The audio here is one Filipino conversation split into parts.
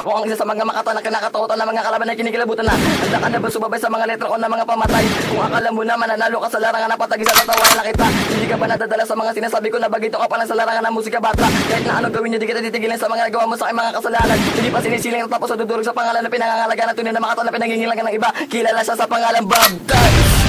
Ako ang isa sa mga makata na kinakatakutan ng mga kalaban na kinikilabutan na. Handa ka na ba sumabay sa mga letra ko na mga pamatay? Kung akala mo na mananalo ka sa larangan na patagi sa tatawanan na kita, hindi ka ba nadadala sa mga sinasabi ko na bagito ka pa lang sa larangan ng musika bata? Kahit na ano gawin niyo, di kita titigilin sa mga nagawa mo sa aking mga kasalanan. Hindi pa sinisiling tapos sa dudurog sa pangalan na pinangangalaga ng tunay na makata na pinangingilagan ng iba. Kilala siya sa pangalan Bob Dance.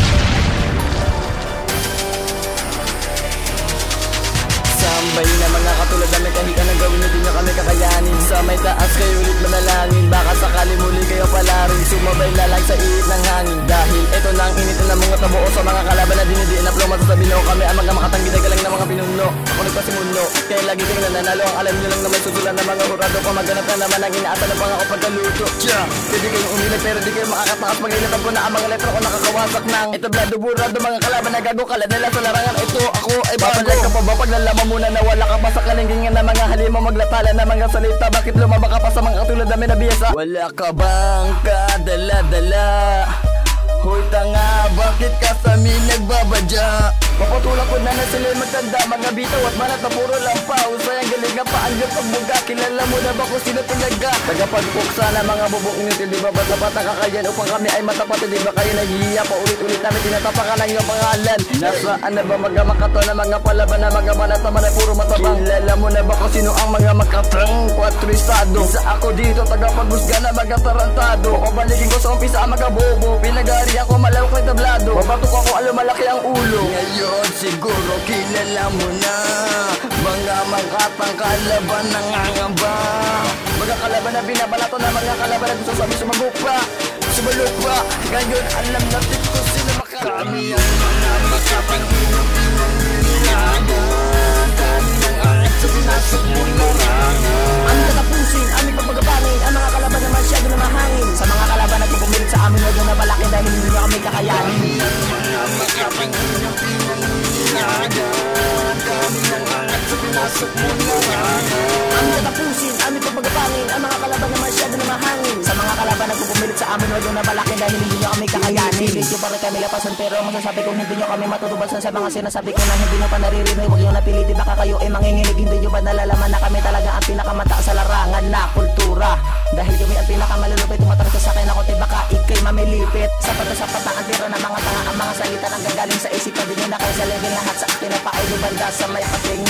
Sambay na mga katulad na may kahika na gawin, hindi nyo kami kakayanin. Sa may taas kayo ulit manalangin, baka sakali muli kayo pala rin sumabay na lang sa ihip ng hangin. Dahil ito na ang init na mga tabuo sa mga kalaban na dinidiin na flow. Masasabi nyo kami ang mga makatang ginagalang ng mga pinuno. Ako nagpasimuno, kaya lagi kayo nananalo. Ang alam nyo lang na may susulan ng mga hurado. Pamaganap na naman ang inaasa ng pangako pagkaluto. Pwede kayong umilag pero di kayo makakatakas. Pag-ilatan ko na ang mga letra ko nakakawasak ng etablado burado. Mga kalaban na gago kala nila sa larangan. Ito ako ay babalik ka pa ba pag nalaman muna na wala ka pa sa kalinggingan ng mga halima maglatala ng mga salita? Bakit lumaba ka pa sa mga katulad namin na biyasa? Wala ka bang kadala-dala? Hoy tanga, bakit ka sa amin nagbabadya? Papatulak ko na sila'y magtanda, mga bitaw at manat na puro lampaw. Sayang galing nga paan yung pagbuga, kilala mo na ba kung sino talaga? Tagapagpuksa na mga bubok nito, di ba ba't dapat ang kakayan upang kami ay matapat? Di ba kayo naghihiya pa ulit-ulit namin tinatapakan lang yung pangalan? Nasaan na ba mga makato na mga palaban na mga manat naman ay puro matabang? Kilala mo na ba kung sino ang mga makatrang kwatrisado? Isa ako dito, tagapagusga na mga tarantado. Pabalikin ko sa umpisa ang mga bobo, pinagari ako malawak na tablado. Babatok ako alam malaki ang ulo. Ngayon siguro kilala mo na mga makatang kalaban ng angamba. Mga kalaban na binabalato na mga kalaban na gusto sabi sumagot pa, sumalot pa. Ngayon alam natin kung sino kami ang mga makatang pinangilagan. Kami ng aat sa pinasok mo larangan. Ang tatapusin, aming pagpagabangin. Ang mga kalaban na masyado na mahangin. Sa mga kalaban na pupumilit sa amin, huwag na balaki dahil hindi nyo kami kakayanin. Kami ang mga makatang pinangilagan. Kami ng aat sa pinasok mo larangan. Ang tatapusin, aming pagpagabangin. Ang mga kalaban na masyado na mahangin. Sa mga kalaban na pupumilit sa amin, huwag na balaki dahil hindi nyo kami kakayanin. Pilit nyo para kami lapasan pero masasabi kong hindi nyo kami matutubasan. Sa mga sinasabi ko na hindi nyo pa naririnig, huwag nyo napiliti baka kayo ay manginginig. Hindi nyo ba nalalaman na kami talaga ang pinakamataas sa larangan na kultura? Dahil kami ang pinakamalulupit, tumatarang sa akin ako baka ikay mamilipit. Sapat na sapat na ang tira ng mga tanga. Ang mga salita nang gagaling sa isip na di nyo na kayo sa level. Lahat sa akin na paay banda sa may pating.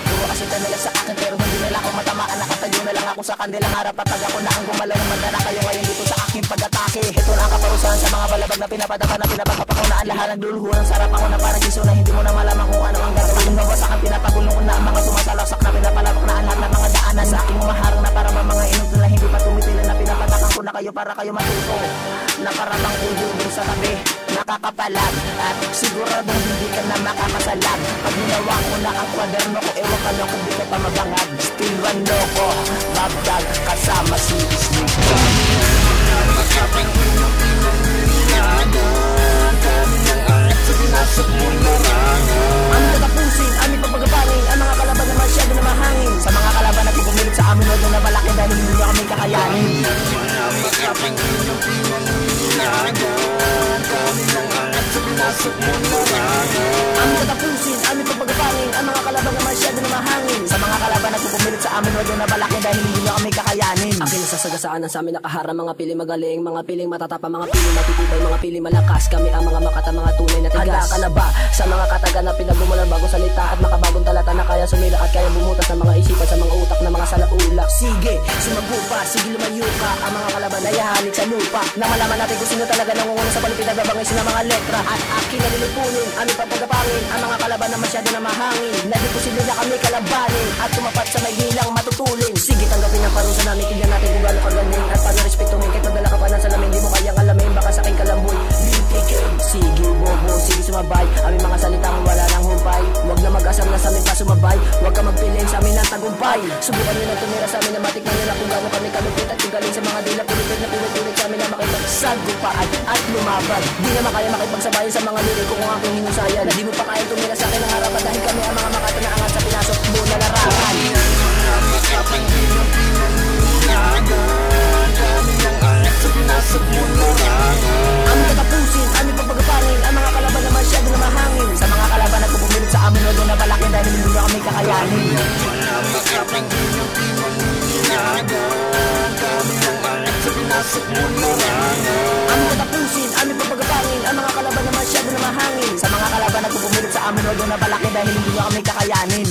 Puro asita nila sa akin pero hindi nila ako matamaan. Nakatayo na lang ako sa kanilang harap. Patag ako na ang gumalaw naman na kayo ngayon dito sa aking pag-atake. Ito na ang kaparusahan sa mga balabag na pinapadaka na pinapakapakunaan. Lahat ng dulhuran sarap ako na parang giso na hindi mo na malaman kung ano ang gagawin. Ang gawa sa akin pinapagulong ko na ang mga sumasalaksak na pinapalawak na lahat ng mga daanan sa aking umaharang na para ba mga inog na hindi pa tumitilan na pinapatakan ko na kayo para kayo matuto. Na para bang ulo dun sa tabi nakakapalag at siguradong hindi ka na makakasalag. Pag ginawa ko na ang kwaderno ko, ewan ka lang kung di ka pa mabangag. Still one loko, babdag kasama si Isli. Kami ang mga makapang pinangilagan. Kami ang aat sa pinasok mo larangan. Ang tatapusin, aming pagpagabangin. Ang mga kalaban na masyado na mahangin. Sa mga kalaban na pupumilit sa amin, huwag na malaki dahil hindi nyo kami kakayanin. Kami ang mga makapang pinangilagan. Kami ang aat sa pinasok mo larangan. Ang tatapusin, aming pagpagabangin. Ang mga kalaban na masyado na mahangin. Sa mga kalaban na pupumilit sa amin, huwag na malaki dahil hindi nyo kami kakayanin. Akin nasasagasaan ang sa amin nakaharang. Mga piling magaling, mga piling matatapa, mga piling matitibay, mga piling malakas. Kami ang mga makata, mga tunay na tigas. Handa ka na ba sa mga katagan na pinagmumulan bago salita at makabagong talata na kaya sumila at kaya bumutas sa mga isipan, sa mga utak na mga salaulak? Sige, sumago pa, sige lumayo ka. Ang mga kalaban na yahanik sa lupa na malaman natin kung sino talaga nangunguna sa palipid na babangay ng mga letra. At aking nalilipunin, aming papagapangin ang mga kalaban na masyado na mahangin. Na di posible na kami kalabanin at tumapat sa may hilang matutulin. Sige, tanggapin ang parusa namin, tignan natin kung gano'ng kagaling at paano respetuhin kahit madala ka pa ng salamin. Di mo kayang alamin, baka sa aking kalamboy BTK. Sige bobo, sige sumabay, aming mga salitang wala nang humpay. Huwag na mag-asam na sa amin pa sumabay, huwag ka magpiling sa amin ng tagumpay. Subukan nyo na tumira sa amin na matikman nila kung gano'n kami kalupit. At kung galing sa mga dila pulipit na pilit-ulit sa amin na makipagsagupaan at lumaban. Di naman kaya makipagsabayan sa mga liriko kung aking hinusayan. Na di mo pa kaya tumira sa akin ng harapan dahil kami ang mga makata na angat sa pinasok mo na larangan. Kami ang mga makatang pinangilagan. Kami ang aat sa pinasok mo larangan. Ang tatapusin, aming pagpagapangin. Ang mga kalaban na masyado na mahangin. Sa mga kalaban na pupumilit sa amin, huwag na balaki dahil hindi nyo kami kakayanin. Kami ang mga makatang pinangilagan. pinasok mo larangan. Aming tatapusin, aming papagapangin ang mga kalaban na masyado na mahangin. Sa mga kalaban na pupumilit sa amin, huwag na palaki dahil hindi nyo kami kakayanin.